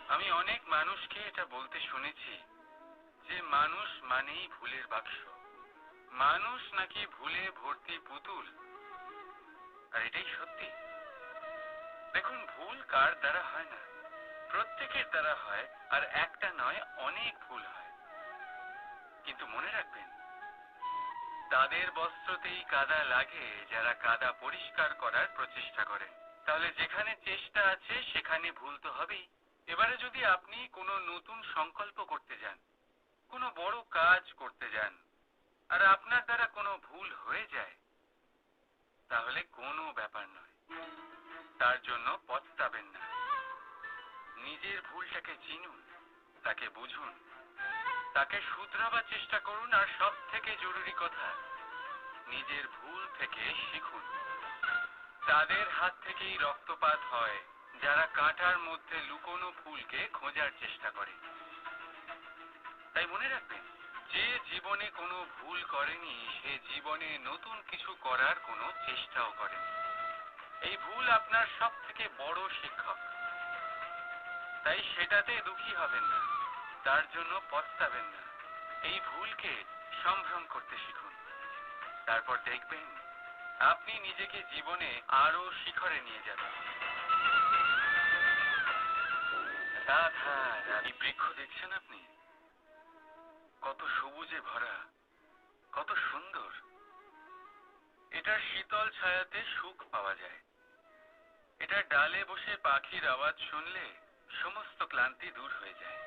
আমি অনেক মানুষকে এটা বলতে শুনেছি যে মানুষ মানেই ভুলের বাক্স, মানুষ নাকি ভুলে ভর্তি পুতুল। আর এটাই সত্যি। দেখুন, ভুল কার দ্বারা হয় না, প্রত্যেকের দ্বারা হয়। আর একটা নয়, অনেক ভুল হয়। কিন্তু মনে রাখবেন, তাদের বস্ত্রতেই কাদা লাগে যারা কাদা পরিষ্কার করার প্রচেষ্টা করেন। তাহলে যেখানে চেষ্টা আছে সেখানে ভুল তো হবেই। এবারে যদি আপনি কোনো নতুন সংকল্প করতে যান, কোনো বড় কাজ করতে যান, আর আপনার দ্বারা কোনো ভুল হয়ে যায়, তাহলে কোনো ব্যাপার নয়, তার জন্য পস্তাবেন না। নিজের ভুলটাকে চিনুন, তাকে বুঝুন, তাকে শুধরাবার চেষ্টা করুন। আর সব থেকে জরুরি কথা, নিজের ভুল থেকে শিখুন। তাদের হাত থেকেই রক্তপাত হয় যারা কাঁটার মধ্যে লুকোনো ফুলকে খোঁজার চেষ্টা করে। তাই মনে রাখবেন, যে জীবনে কোনো ভুল করেনি সে জীবনে নতুন কিছু করার কোনো চেষ্টাও করেনি। এই ভুল আপনার সব থেকে বড় শিক্ষক। তাই সেটাতে দুঃখী হবেন না, তার জন্য পস্তাবেন না। এই ভুলকে সম্ভ্রম করতে শিখুন। তারপর দেখবেন আপনি নিজেকে জীবনে আরো শিখরে নিয়ে যাবেন। রাধা, এই বৃক্ষ দেখছেন আপনি? কত সবুজে ভরা, কত সুন্দর। এটার শীতল ছায়াতে সুখ পাওয়া যায়। এটার ডালে বসে পাখির আওয়াজ শুনলে সমস্ত ক্লান্তি দূর হয়ে যায়।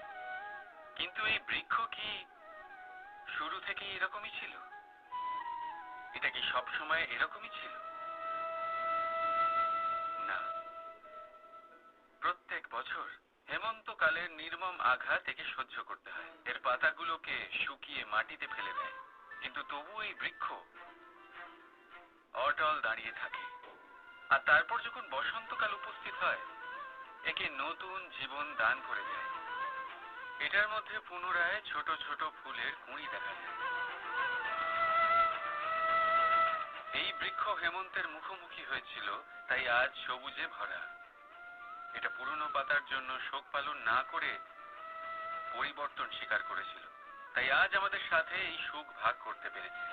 কিন্তু এই বৃক্ষ কি শুরু থেকে এরকমই ছিল? এটা কি সবসময় এরকমই ছিল? না। প্রত্যেক বছর হেমন্তকালের নির্মম আঘাত একে সহ্য করতে হয়। এর পাতাগুলোকে শুকিয়ে মাটিতে ফেলে দেয়। কিন্তু তবু এই বৃক্ষ অটল দাঁড়িয়ে থাকে। আর তারপর যখন বসন্তকাল উপস্থিত হয়, একে নতুন জীবন দান করে দেয়। এটার মধ্যে পুনরায় ছোট ছোট ফুলের কুঁড়ি দেখা যায়। এই বৃক্ষ হেমন্তের মুখোমুখি হয়েছিল, তাই আজ সবুজে ভরা। এটা পুরনো পাতার জন্য শোক পালন না করে পরিবর্তন স্বীকার করেছিল। তাই আজ আমাদের সাথে এই সুখ ভাগ করতে পেরেছে।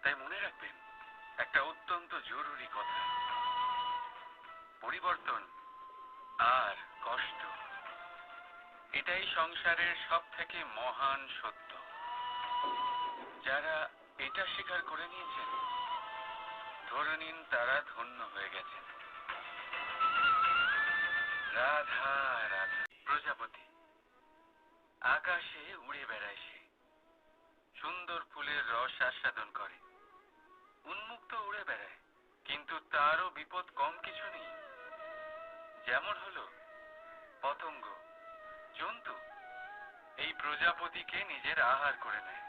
তাই মনে রাখবেন একটা অত্যন্ত জরুরি কথা, পরিবর্তন আর কষ্ট, এটাই সংসারের সব থেকে মহান সত্য। যারা এটা স্বীকার করে নিয়েছেন, ধরে নিন তারা ধন্য হয়ে গেছেন। রাধা রাধা। প্রজাপতি আকাশে উড়ে বেড়ায়, সে সুন্দর ফুলের রস আস্বাদন করে, উন্মুক্ত উড়ে বেড়ায়। কিন্তু তারও বিপদ কম কিছু নেই। যেমন হলো পতঙ্গ, জন্তু এই প্রজাপতিকে নিজের আহার করে নেয়।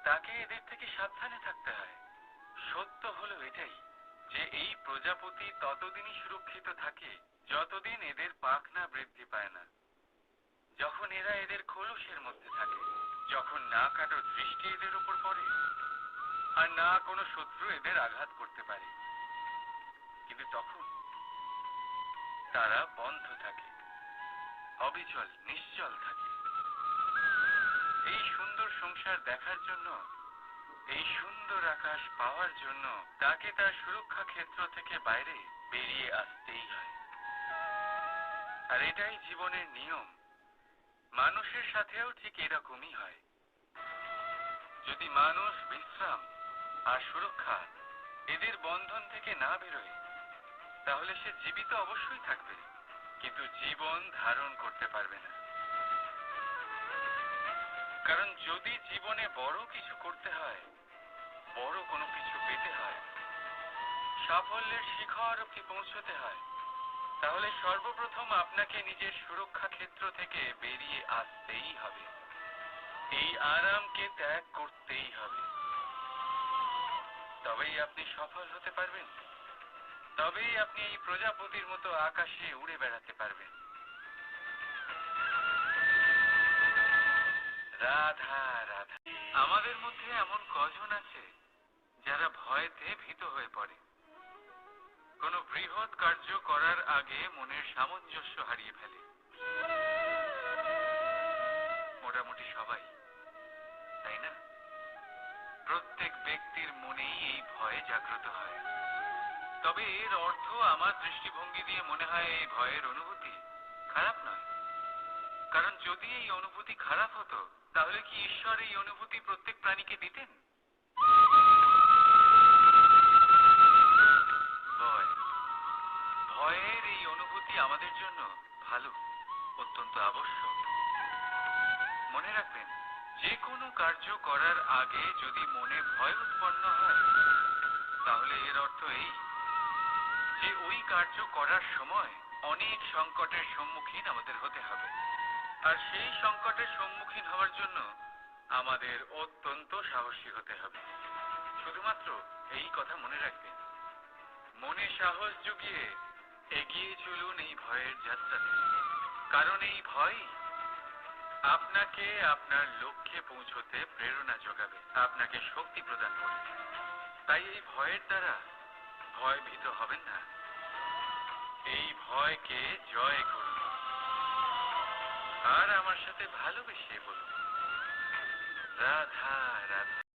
তাকে এদের থেকে সাবধানে থাকতে হয়। সত্য হলো এটাই যে এই প্রজাপতি ততদিনই সুরক্ষিত থাকে যতদিন এদের পাখনা বৃদ্ধি পায় না। যখন এরা এদের খোলসের মধ্যে থাকে, যখন না কারো দৃষ্টি এদের উপর পড়ে, আর না কোনো শত্রু এদের আঘাত করতে পারে, কিন্তু তখন তারা বন্ধ থাকে, অবিচল, নিশ্চল থাকে। এই সুন্দর সংসার দেখার জন্য, এই সুন্দর আকাশ পাওয়ার জন্য তাকে তার সুরক্ষা ক্ষেত্র থেকে বাইরে বেরিয়ে আসতেই হয়। আর এটাই জীবনের নিয়ম। মানুষের সাথেও ঠিক এরকমই হয়। যদি মানুষ বিশ্রাম আর সুরক্ষা এদের বন্ধন থেকে না বেরোয়, তাহলে সে জীবিত অবশ্যই থাকবে, কিন্তু জীবন ধারণ করতে পারবে না। কারণ যদি জীবনে বড় কিছু করতে হয়, বড় কোনো কিছু পেতে হয়, সাফল্যের শিখর অবধি পৌঁছতে হয়, তাহলে সর্বপ্রথম আপনাকে নিজের সুরক্ষা ক্ষেত্র থেকে বেরিয়ে আসতেই হবে। এই আরামকে ত্যাগ করতেই হবে। তবেই আপনি সফল হতে পারবেন। তবেই আপনি এই প্রজাপতির মতো আকাশে উড়ে বেড়াতে পারবেন। রাধা রাধা। আমাদের মধ্যে এমন কজন আছে যারা ভয়েতে ভীত হয়ে পড়ে? কোনো বৃহৎ কার্য করার আগে মনের সামঞ্জস্য হারিয়ে ফেলে। মোটামুটি সবাই, তাই না? প্রত্যেক ব্যক্তির মনেই এই ভয় জাগ্রত হয়। তবে এর অর্থ আমার দৃষ্টিভঙ্গি দিয়ে মনে হয় এই ভয়ের অনুভূতি খারাপ নয়। কারণ যদি এই অনুভূতি খারাপ হতো, তাহলে কি ঈশ্বর এই অনুভূতি প্রত্যেক প্রাণীকে দিতেন? ভয়, ভয়ের এই অনুভূতি আমাদের জন্য ভালো, অত্যন্ত আবশ্যক। মনে রাখবেন, যে কোনো কার্য করার আগে যদি মনে ভয় উৎপন্ন হয়, তাহলে এর অর্থ এই যে ওই কার্য করার সময় অনেক সংকটের সম্মুখীন আমাদের হতে হবে। আর সেই সংকটের সম্মুখীন হওয়ার জন্য আমাদের অত্যন্ত সাহসী হতে হবে। শুধুমাত্র এই কথা মনে রাখবেন, মনে সাহস জুগিয়ে এগিয়ে চলুন এই ভয়ের যাত্রাতে। কারণ এই ভয় আপনাকে আপনার লক্ষ্যে পৌঁছতে প্রেরণা যোগাবে, আপনাকে শক্তি প্রদান করবে। তাই এই ভয়ের দ্বারা ভয়ভীত হবেন না, এই ভয়কে জয় করুন। আর আমার সাথে ভালোবেসে বলুন, রাধা রাধা।